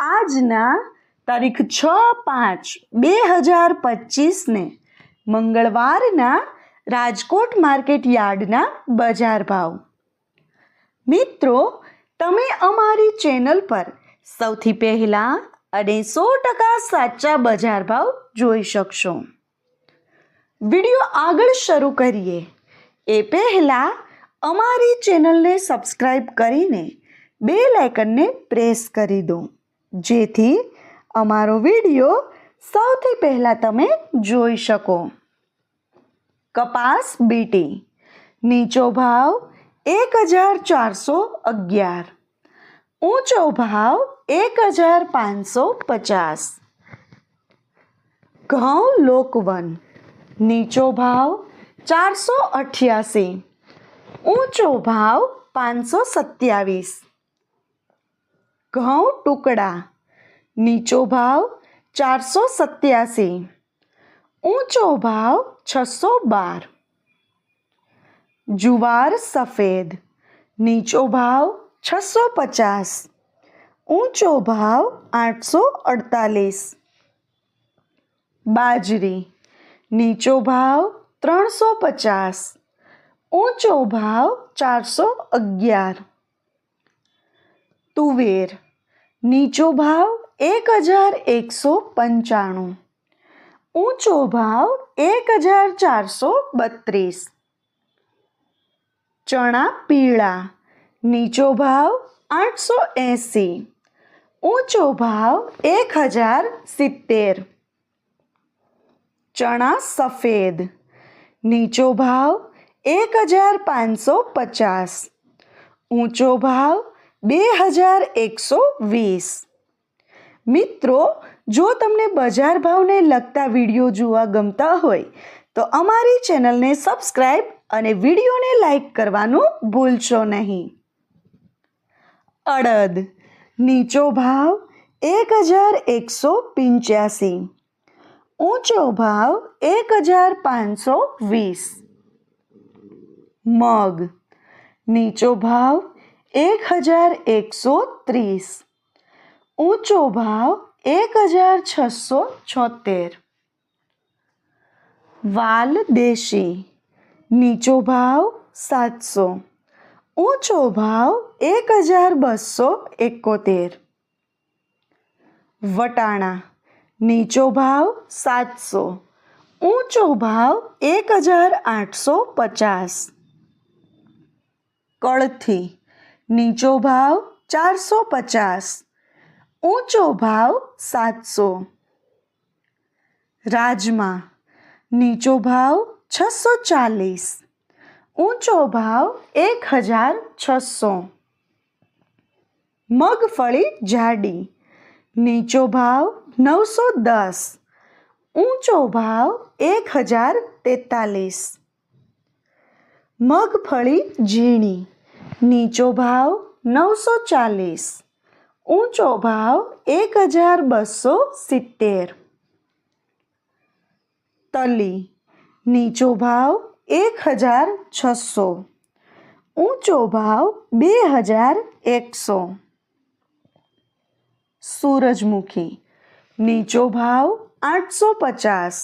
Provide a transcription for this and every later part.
આજના તારીખ 6/5/2025 મંગળવારના રાજકોટ માર્કેટ યાર્ડના બજાર ભાવ. મિત્રો, તમે અમારી ચેનલ પર સૌથી પહેલાં અને 100% સાચા બજાર ભાવ જોઈ શકશો. વિડીયો આગળ શરૂ કરીએ એ પહેલાં અમારી ચેનલને સબસ્ક્રાઈબ કરીને બેલ આઇકનને પ્રેસ કરી દો, જેથી અમારો વિડીયો સૌથી પહેલાં તમે જોઈ શકો. કપાસ બીટી નીચો ભાવ 1411, ઊંચો ભાવ 1550. ઘઉં લોકવન નીચો ભાવ 488, ઊંચો ભાવ 527. ઘઉં ટુકડા નીચો ભાવ 487, ઊંચો ભાવ 612. જુવાર સફેદ નીચો ભાવ 650, ઊંચો ભાવ 848. બાજરી નીચો ભાવ 350, ઊંચો ભાવ 411. તુવેર નીચો ભાવ 1195, ઊંચો ભાવ 1432. ચણા પીળા નીચો ભાવ 880, ઊંચો ભાવ 1070. ચણા સફેદ નીચો ભાવ 1550, ઊંચો ભાવ 2120. મિત્રો, જો તમને બજાર ભાવને લગતા વિડીયો જોવા ગમતા હોય તો અમારી ચેનલને સબસ્ક્રાઈબ અને વિડીયોને લાઈક કરવાનું ભૂલશો નહીં. અડદ નીચો ભાવ 1185, ઊંચો ભાવ 1520. મગ નીચો ભાવ 1130, ઊંચો ભાવ 1676. વાલ દેશી નીચો ભાવ 700, ઊંચો ભાવ 1271. વટાણા નીચો ભાવ 700, ઊંચો ભાવ 1850. કળથી નીચો ભાવ 450, ઊંચો ભાવ 700. રાજમા નીચો ભાવ 640, ઊંચો ભાવ 1600. મગફળી જાડી નીચો ભાવ 910, ઊંચો ભાવ 1043. મગફળી ઝીણી નીચો ભાવ 940, ઊંચો ભાવ 1270. તલી નીચો ભાવ 1600, ઊંચો ભાવ 2100. સૂરજમુખી નીચો ભાવ 850,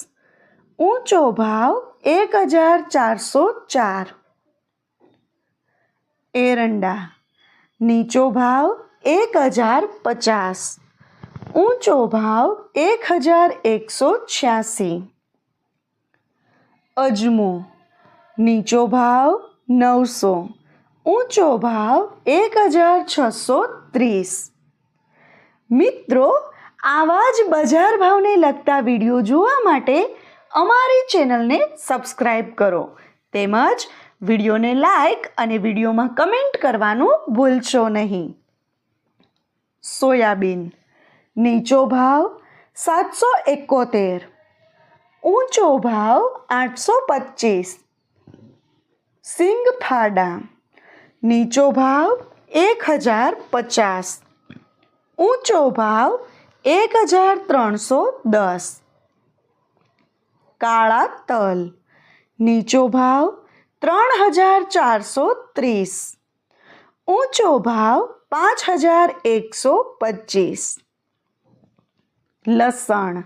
ઊંચો ભાવ 1404. એરંડા નીચો ભાવ 1050, ઊંચો ભાવ 1186. અજમો નીચો ભાવ 900, ઊંચો ભાવ 1630. મિત્રો, આવા જ બજાર ભાવને લગતા વિડીયો જોવા માટે અમારી ચેનલને સબસ્ક્રાઈબ કરો, તેમજ વિડીયોને લાઈક અને વિડીયોમાં કમેન્ટ કરવાનું ભૂલશો નહીં. સોયાબીન નીચો ભાવ 771, ઊંચો ભાવ 825. સિંગફાડા નીચો ભાવ 1050, ઊંચો ભાવ 1310. કાળા તલ નીચો ભાવ 3430, ઊંચો ભાવ 5125. લસણ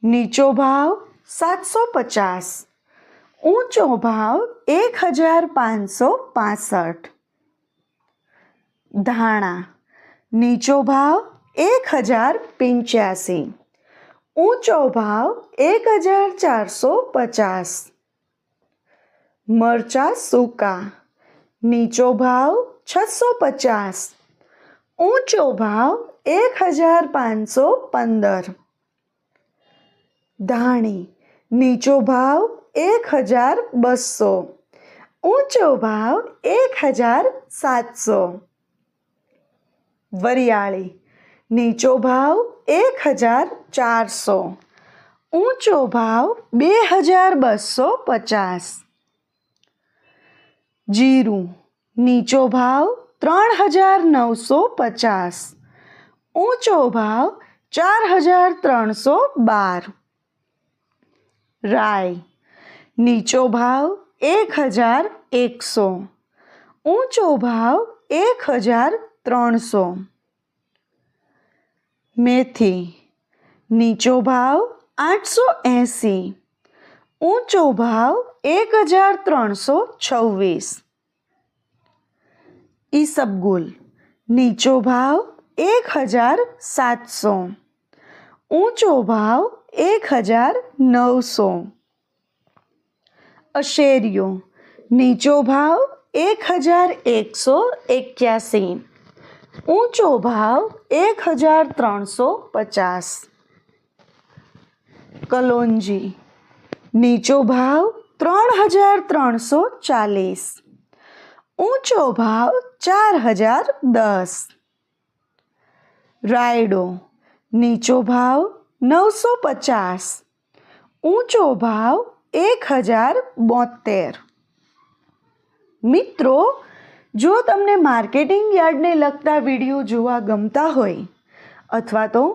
નીચો ભાવ 750, ઊંચો ભાવ 1565. ધાણા નીચો ભાવ 1085, ઊંચો ભાવ 1450. મરચાં સૂકા નીચો ભાવ 650, ઊંચો ભાવ 1515. ધાણી નીચો ભાવ 1200, ઊંચો ભાવ 1700. વરિયાળી નીચો ભાવ 1400, ઊંચો ભાવ 2250. જીરું નીચો ભાવ 3950, ઊંચો ભાવ 4312. રાઈ નીચો ભાવ 1100, ઊંચો ભાવ 1300. મેથી નીચો ભાવ 880, ઊંચો ભાવ 1326. ઈસબગુલ નીચો ભાવ 1700, ઊંચો ભાવ 1900. અશેરિયો નીચો ભાવ 1181, ઊંચો ભાવ 1350. કલોંજી નીચો ભાવ 3340, ઊંચો ભાવ 4010. રાયડો નીચો ભાવ 950, ઊંચો ભાવ 1072. મિત્રો, જો તમને માર્કેટિંગ યાર્ડને લગતા વિડીયો જોવા ગમતા હોય અથવા તો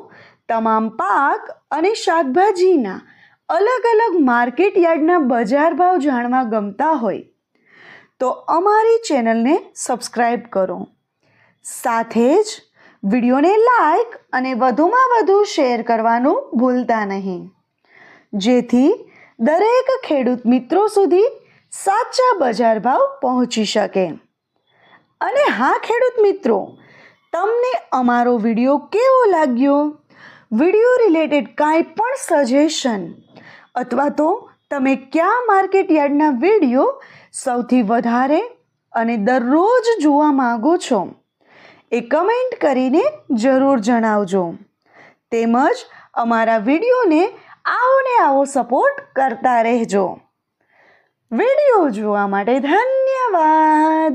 તમામ પાક અને શાકભાજીના અલગ અલગ માર્કેટ યાર્ડના બજાર ભાવ જાણવા ગમતા હોય તો અમારી ચેનલને સબસ્ક્રાઈબ કરો. સાથે જ વિડીયોને લાઈક અને વધુમાં વધુ શેર કરવાનું ભૂલતા નહીં, જેથી દરેક ખેડૂત મિત્રો સુધી સાચા બજાર ભાવ પહોંચી શકે. અને હા ખેડૂત મિત્રો, તમને અમારો વિડીયો કેવો લાગ્યો? વિડીયો રિલેટેડ કાંઈ પણ સજેશન અથવા તો તમે કયા માર્કેટ યાર્ડના વિડીયો સૌથી વધારે અને દરરોજ જોવા માંગો છો એ કમેન્ટ કરીને જરૂર જણાવજો. તેમજ અમારા વિડીયોને આવો સપોર્ટ કરતા રહેજો. વિડીયો જોવા માટે ધન્યવાદ.